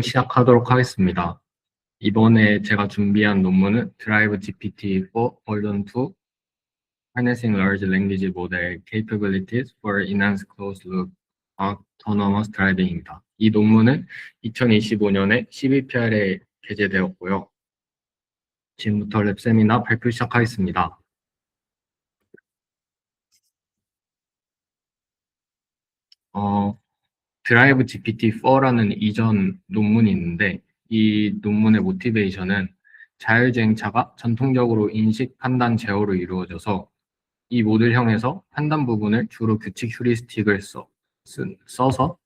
시작하도록 하겠습니다. 이번에 제가 준비한 논문은 Drive GPT-4 버전 2 Harnessing Large Language Model Capabilities for Enhanced Closed Loop Autonomous Driving입니다. 이 논문은 2025년에 12PR에 게재되었고요. 지금부터 랩 세미나 발표 시작하겠습니다. 드라이브 GPT-4라는 이전 논문이 있는데 이 논문의 모티베이션은 자율주행차가 전통적으로 인식, 판단, 제어로 이루어져서 이 모듈형에서 판단 부분을 주로 규칙 휴리스틱을 써서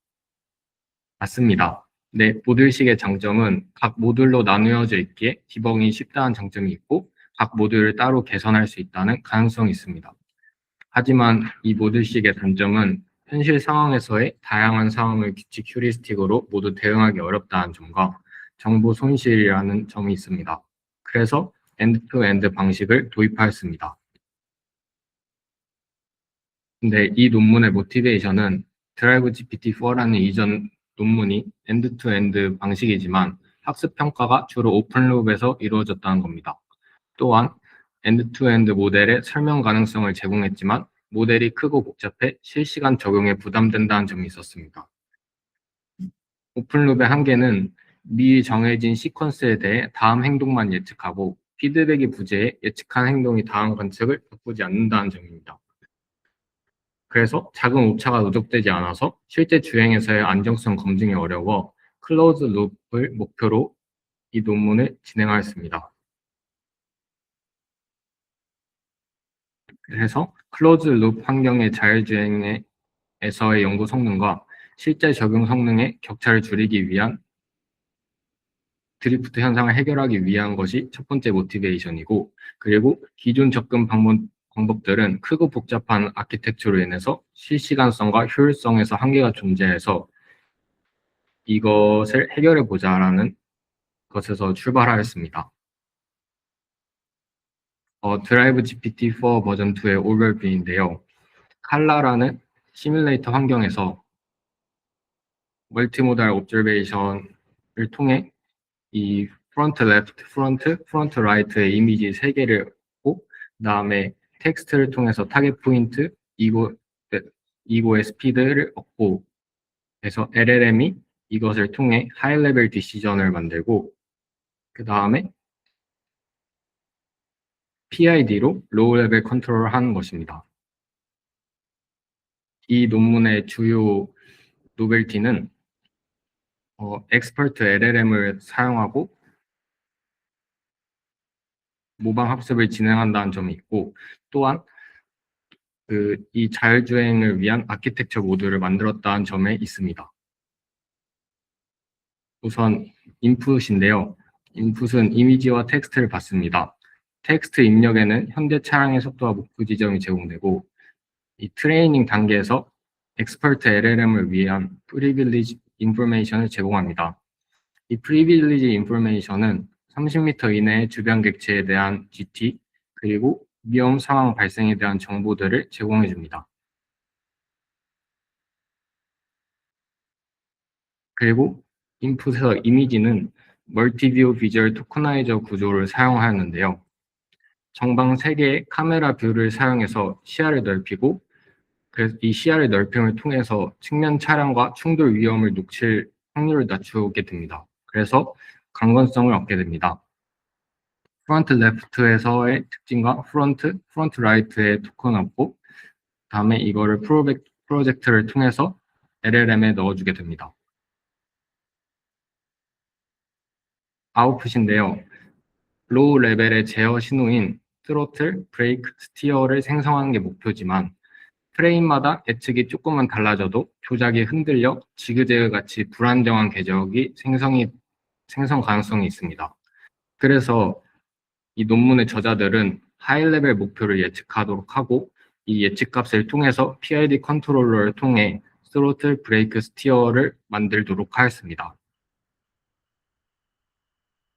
맞습니다. 네, 모듈식의 장점은 각 모듈로 나누어져 있기에 디버깅이 쉽다는 장점이 있고 각 모듈을 따로 개선할 수 있다는 가능성이 있습니다. 하지만 이 모듈식의 단점은 현실 상황에서의 다양한 상황을 규칙 휴리스틱으로 모두 대응하기 어렵다는 점과 정보 손실이라는 점이 있습니다. 그래서 엔드-투-엔드 방식을 도입하였습니다. 근데 이 논문의 모티베이션은 드라이브 GPT-4라는 이전 논문이 엔드-투-엔드 방식이지만 학습 평가가 주로 오픈룹에서 이루어졌다는 겁니다. 또한 엔드-투-엔드 모델의 설명 가능성을 제공했지만 모델이 크고 복잡해 실시간 적용에 부담된다는 점이 있었습니다. 오픈룹의 한계는 미리 정해진 시퀀스에 대해 다음 행동만 예측하고 피드백이 부재해 예측한 행동이 다음 관측을 바꾸지 않는다는 점입니다. 그래서 작은 오차가 누적되지 않아서 실제 주행에서의 안정성 검증이 어려워 클로즈 룹을 목표로 이 논문을 진행하였습니다. 그래서 클로즈 룹 환경의 자율주행에서의 연구 성능과 실제 적용 성능의 격차를 줄이기 위한 드리프트 현상을 해결하기 위한 것이 첫 번째 모티베이션이고, 그리고 기존 접근 방법들은 크고 복잡한 아키텍처로 인해서 실시간성과 효율성에서 한계가 존재해서 이것을 해결해 보자라는 것에서 출발하였습니다. 드라이브 GPT-4 버전 2의 오버뷰인데요. 칼라라는 시뮬레이터 환경에서 멀티모달 옵저베이션을 통해 이 프론트 레프트, 프론트 라이트의 이미지 3개를 얻고 그다음에 텍스트를 통해서 타겟 포인트, 이고의 스피드를 얻고 그래서 LLM이 이것을 통해 하이 레벨 디시전을 만들고 그 다음에 PID로 로우 레벨 컨트롤을 하는 것입니다. 이 논문의 주요 노벨티는 엑스퍼트 LLM을 사용하고 모방 학습을 진행한다는 점이 있고, 또한 이 자율주행을 위한 아키텍처 모듈을 만들었다는 점에 있습니다. 우선 인풋인데요. 인풋은 이미지와 텍스트를 받습니다. 텍스트 입력에는 현대 차량의 속도와 목표 지점이 제공되고, 이 트레이닝 단계에서 엑스퍼트 LLM을 위한 프리빌리지 인포메이션을 제공합니다. 이 프리빌리지 인포메이션은 30m 이내의 주변 객체에 대한 GT, 그리고 위험 상황 발생에 대한 정보들을 제공해 줍니다. 그리고 인풋에서 이미지는 멀티뷰 비주얼 토커나이저 구조를 사용하였는데요. 정방 3개의 카메라 뷰를 사용해서 시야를 넓히고, 그래서 이 시야를 넓힘을 통해서 측면 차량과 충돌 위험을 녹칠 확률을 낮추게 됩니다. 그래서 강건성을 얻게 됩니다. 프론트 레프트에서의 특징과 프론트 라이트의 토큰 얻고, 다음에 이거를 프로젝트를 통해서 LLM에 넣어주게 됩니다. 아웃풋인데요. 로우 레벨의 제어 신호인 트로틀, 브레이크, 스티어를 생성하는 게 목표지만 프레임마다 예측이 조금만 달라져도 조작이 흔들려 지그재그 같이 불안정한 궤적이 생성 가능성이 있습니다. 그래서 이 논문의 저자들은 하이 레벨 목표를 예측하도록 하고 이 예측값을 통해서 PID 컨트롤러를 통해 스로틀, 브레이크, 스티어를 만들도록 하였습니다.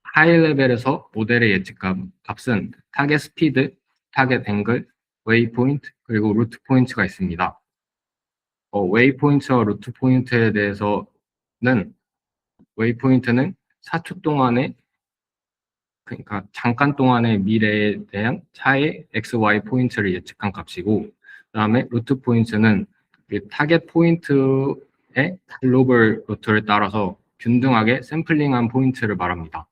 하이 레벨에서 모델의 예측값은 타겟 스피드, 타겟 앵글, 웨이 포인트, 그리고 루트 포인트가 있습니다. 웨이 포인트와 루트 포인트에 대해서는 웨이포인트는 4초 동안의 그러니까 잠깐 동안의 미래에 대한 차의 x, y 포인트를 예측한 값이고, 그다음에 루트 포인트는 그 타겟 포인트의 글로벌 루트를 따라서 균등하게 샘플링한 포인트를 말합니다.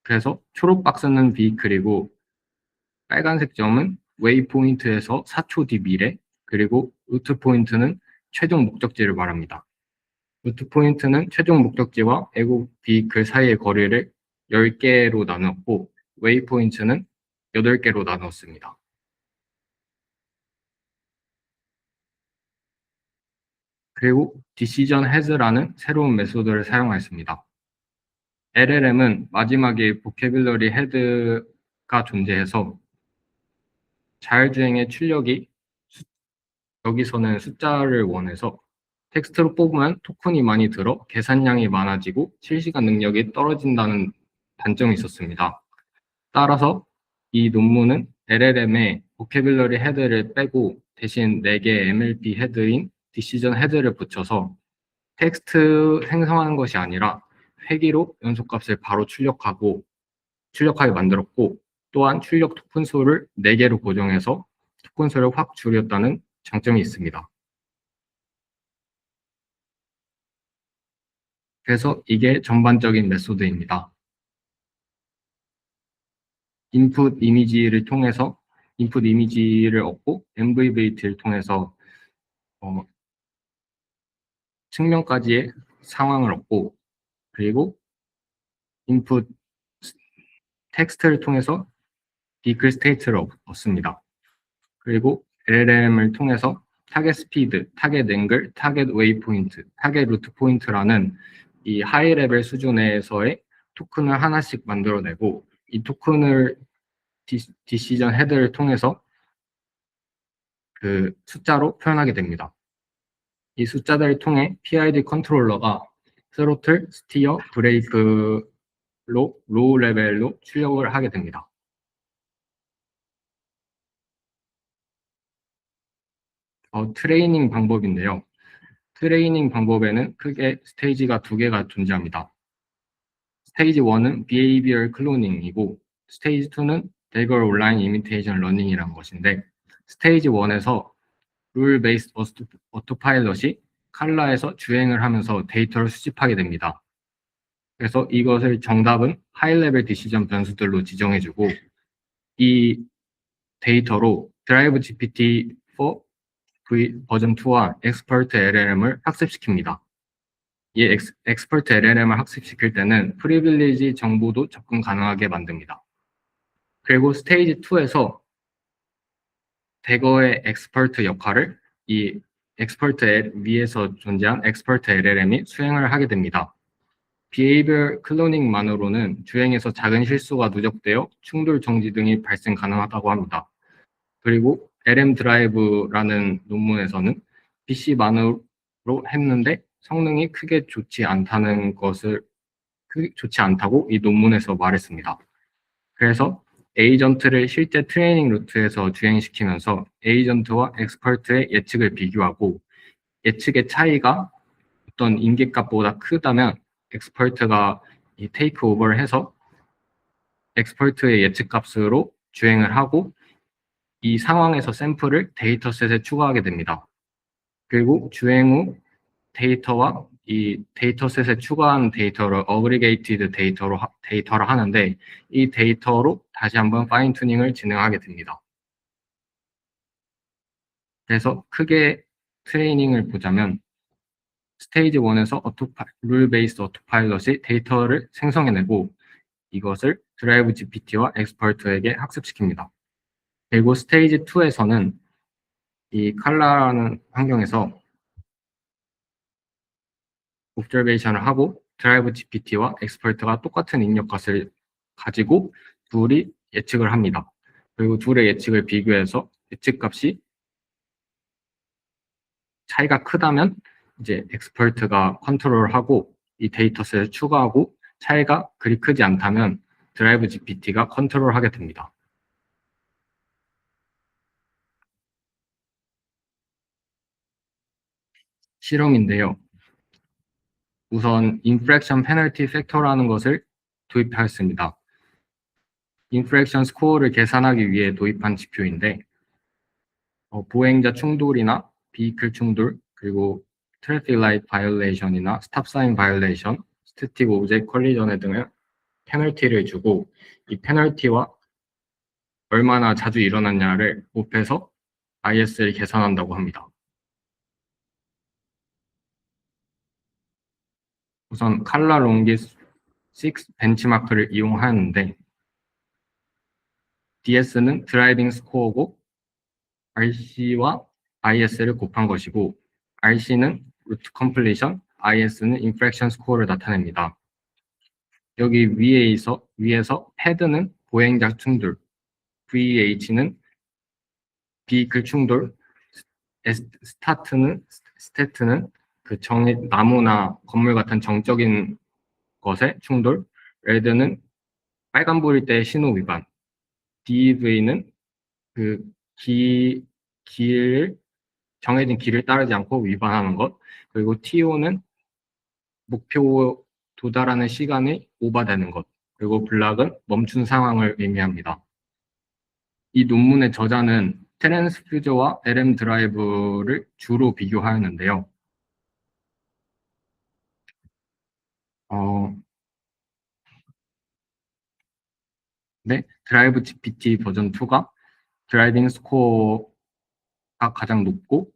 그래서 초록 박스는 비클이고 빨간색 점은 웨이 포인트에서 4초 뒤 미래, 그리고 루트 포인트는 최종 목적지를 말합니다. 루트 포인트는 최종 목적지와 애국 비클 사이의 거리를 10개로 나누었고, 웨이 포인트는 8개로 나누었습니다. 그리고 디시전 헤즈라는 새로운 메소드를 사용하였습니다. LLM은 마지막에 보캐뷸러리 헤드가 존재해서 자율주행의 출력이 여기서는 숫자를 원해서 텍스트로 뽑으면 토큰이 많이 들어 계산량이 많아지고 실시간 능력이 떨어진다는 단점이 있었습니다. 따라서 이 논문은 LLM의 보캐뷸러리 헤드를 빼고 대신 4개의 MLP 헤드인 디시전 헤드를 붙여서 텍스트 생성하는 것이 아니라 회기로 연속값을 바로 출력하게 만들었고, 또한 출력 토큰 수를 4개로 고정해서 토큰 수를 확 줄였다는 장점이 있습니다. 그래서 이게 전반적인 메소드입니다. 인풋 이미지를 얻고 MVVT를 통해서 측면까지의 상황을 얻고, 그리고 인풋 텍스트를 통해서 비클 스테이트를 얻습니다. 그리고 LLM을 통해서 타겟 스피드, 타겟 앵글, 타겟 웨이 포인트, 타겟 루트 포인트라는 이 하이 레벨 수준에서의 토큰을 하나씩 만들어내고, 이 토큰을 디시전 헤드를 통해서 그 숫자로 표현하게 됩니다. 이 숫자들을 통해 PID 컨트롤러가 스로틀, 스티어, 브레이크로 로우 레벨로 출력을 하게 됩니다. 트레이닝 방법인데요. 트레이닝 방법에는 크게 스테이지가 2개가 존재합니다. 스테이지 1은 Behavioral Cloning이고, 스테이지 2는 Dagger Online Imitation Learning이라는 것인데, 스테이지 1에서 룰 베이스 오토파일럿이 칼라에서 주행을 하면서 데이터를 수집하게 됩니다. 그래서 이것을 정답은 하이 레벨 디시전 변수들로 지정해주고, 이 데이터로 드라이브 GPT-4 버전 2와 엑스퍼트 LLM을 학습시킵니다. 이 엑스퍼트 LLM을 학습시킬 때는 프리빌리지 정보도 접근 가능하게 만듭니다. 그리고 스테이지 2에서 대거의 엑스퍼트 역할을 이 엑스퍼트 위에서 존재한 엑스퍼트 LLM이 수행을 하게 됩니다. 비헤이비어 클로닝만으로는 주행에서 작은 실수가 누적되어 충돌 정지 등이 발생 가능하다고 합니다. 그리고 LM 드라이브라는 논문에서는 PC만으로 했는데 성능이 크게 좋지 않다고 이 논문에서 말했습니다. 그래서 에이전트를 실제 트레이닝 루트에서 주행시키면서 에이전트와 엑스퍼트의 예측을 비교하고, 예측의 차이가 어떤 임계값보다 크다면 엑스퍼트가 이 테이크 오버를 해서 엑스퍼트의 예측값으로 주행을 하고, 이 상황에서 샘플을 데이터셋에 추가하게 됩니다. 그리고 주행 후 데이터와 이 데이터셋에 추가한 데이터를 어그리게이티드 데이터를 하는데, 이 데이터로 다시 한번 파인 튜닝을 진행하게 됩니다. 그래서 크게 트레이닝을 보자면 스테이지 1에서 룰 베이스 오토파일럿이 데이터를 생성해내고 이것을 드라이브 GPT와 엑스퍼트에게 학습시킵니다. 그리고 스테이지 2에서는 이 칼라라는 환경에서 옵저베이션을 하고 드라이브 GPT와 엑스퍼트가 똑같은 입력값을 가지고 둘이 예측을 합니다. 그리고 둘의 예측을 비교해서 예측값이 차이가 크다면 이제 엑스퍼트가 컨트롤하고 이 데이터셋을 추가하고, 차이가 그리 크지 않다면 드라이브 GPT가 컨트롤하게 됩니다. 실험인데요. 우선 인프랙션 페널티 팩터라는 것을 도입하였습니다. 인프랙션 스코어를 계산하기 위해 도입한 지표인데 보행자 충돌이나 비클 충돌, 그리고 트래픽 라이트 바이올레이션이나 스탑 사인 바이올레이션, 스태틱 오브젝트 컬리전 등을 페널티를 주고, 이 페널티와 얼마나 자주 일어났냐를 곱해서 IS를 계산한다고 합니다. 우선 칼라 롱기스 6 벤치마크를 이용하는데, DS는 드라이빙 스코어고 RC와 IS를 곱한 것이고, RC는 루트 컴플리션, IS는 인프랙션 스코어를 나타냅니다. 여기 위에서 패드는 보행자 충돌, VH는 비클 충돌, 스태트는 그 나무나 건물 같은 정적인 것의 충돌, 레드는 빨간불일 때의 신호 위반, DV는 그 정해진 길을 따르지 않고 위반하는 것, 그리고 TO는 목표 도달하는 시간이 오버되는 것, 그리고 블락은 멈춘 상황을 의미합니다. 이 논문의 저자는 테렌스 퓨저와 LM 드라이브를 주로 비교하였는데요. 드라이브 GPT 버전 2가 드라이빙 스코어가 가장 높고,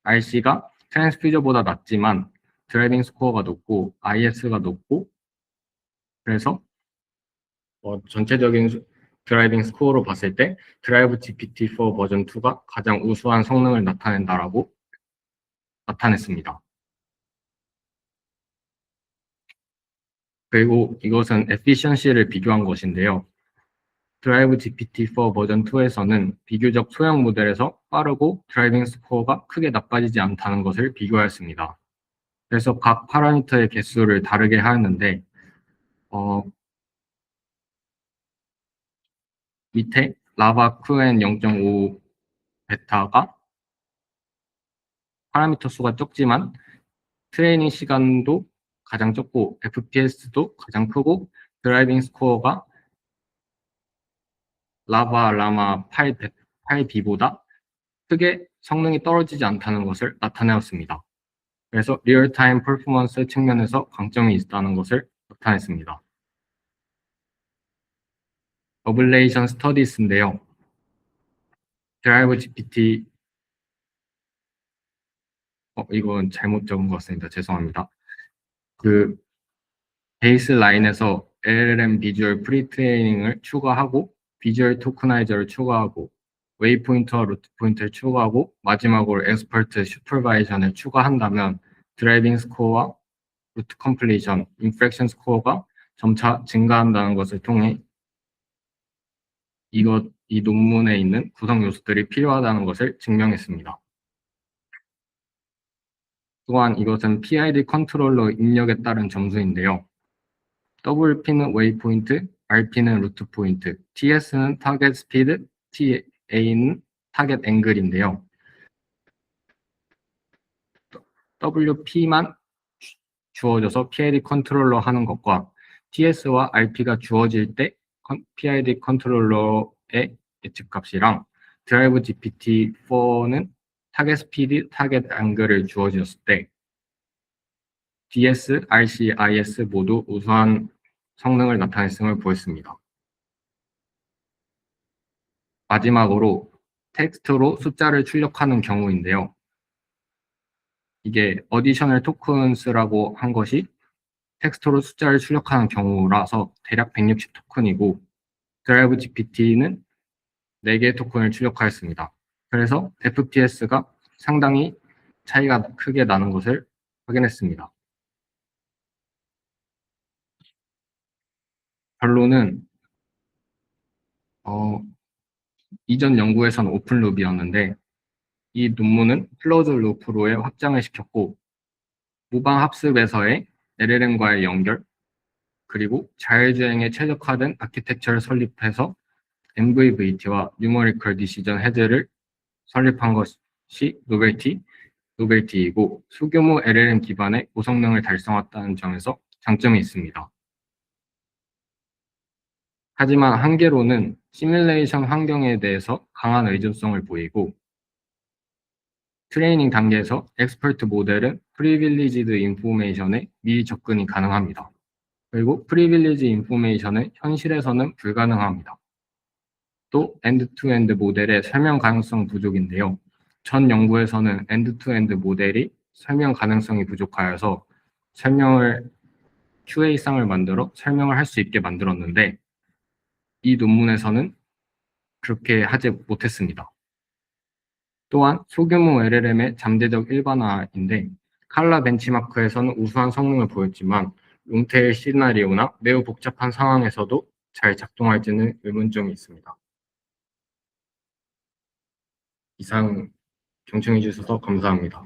RC가 테렌스 퓨저보다 낮지만 드라이빙 스코어가 높고 IS가 높고, 그래서 전체적인 드라이빙 스코어로 봤을 때 드라이브 GPT-4 버전 2가 가장 우수한 성능을 나타낸다라고 나타냈습니다. 그리고 이것은 에피션시를 비교한 것인데요. 드라이브 GPT-4 버전 2에서는 비교적 소형 모델에서 빠르고 드라이빙 스코어가 크게 나빠지지 않다는 것을 비교하였습니다. 그래서 각 파라미터의 개수를 다르게 하였는데, 밑에 라바 QN 0.5 베타가 파라미터 수가 적지만 트레이닝 시간도 가장 적고 FPS도 가장 크고 드라이빙 스코어가 라바 라마 8B보다 크게 성능이 떨어지지 않다는 것을 나타내었습니다. 그래서 리얼타임 퍼포먼스 측면에서 강점이 있다는 것을 나타냈습니다. 어블레이션 스터디스인데요. 드라이브 GPT 이건 잘못 적은 것 같습니다. 죄송합니다. 그 베이스 라인에서 LLM 비주얼 프리트레이닝을 추가하고 비주얼 토크나이저를 추가하고 웨이포인트와 루트 포인트를 추가하고 마지막으로 엑스퍼트 슈퍼바이전을 추가한다면 드라이빙 스코어와 루트 컴플리션, 인프랙션 스코어가 점차 증가한다는 것을 통해 이 논문에 있는 구성 요소들이 필요하다는 것을 증명했습니다. 또한 이것은 PID 컨트롤러 입력에 따른 점수인데요. WP는 웨이포인트, RP는 루트 포인트, TS는 타겟 스피드, TA는 타겟 앵글인데요. WP만 주어져서 PID 컨트롤러 하는 것과 TS와 RP가 주어질 때 PID 컨트롤러의 예측값이랑 드라이브 GPT-4는 타겟 스피드, 타겟 앵글을 주어졌을 때 DS, RC, IS 모두 우수한 성능을 나타냈음을 보였습니다. 마지막으로 텍스트로 숫자를 출력하는 경우인데요. 이게 어디셔널 토큰스라고 한 것이 텍스트로 숫자를 출력하는 경우라서 대략 160 토큰이고 드라이브 GPT는 4개의 토큰을 출력하였습니다. 그래서 FPS가 상당히 차이가 크게 나는 것을 확인했습니다. 결론은 이전 연구에서는 오픈 루비였는데 이 논문은 클로즈 루프로의 확장을 시켰고 무방 합습에서의 LLM과의 연결, 그리고 자율주행에 최적화된 아키텍처를 설립해서 MVVT와 뉴머리컬 디시전 헤드를 설립한 것이 노벨티, 노벨티이고 소규모 LLM 기반의 고성능을 달성했다는 점에서 장점이 있습니다. 하지만 한계로는 시뮬레이션 환경에 대해서 강한 의존성을 보이고 트레이닝 단계에서 엑스퍼트 모델은 프리빌리지드 인포메이션에 미리 접근이 가능합니다. 그리고 프리빌리지 인포메이션은 현실에서는 불가능합니다. 또 엔드-투-엔드 모델의 설명 가능성 부족인데요. 전 연구에서는 엔드-투-엔드 모델이 설명 가능성이 부족하여서 QA상을 만들어 설명을 할 수 있게 만들었는데 이 논문에서는 그렇게 하지 못했습니다. 또한 소규모 LLM의 잠재적 일반화인데 칼라 벤치마크에서는 우수한 성능을 보였지만 롱테일 시나리오나 매우 복잡한 상황에서도 잘 작동할지는 의문점이 있습니다. 이상 경청해 주셔서 감사합니다.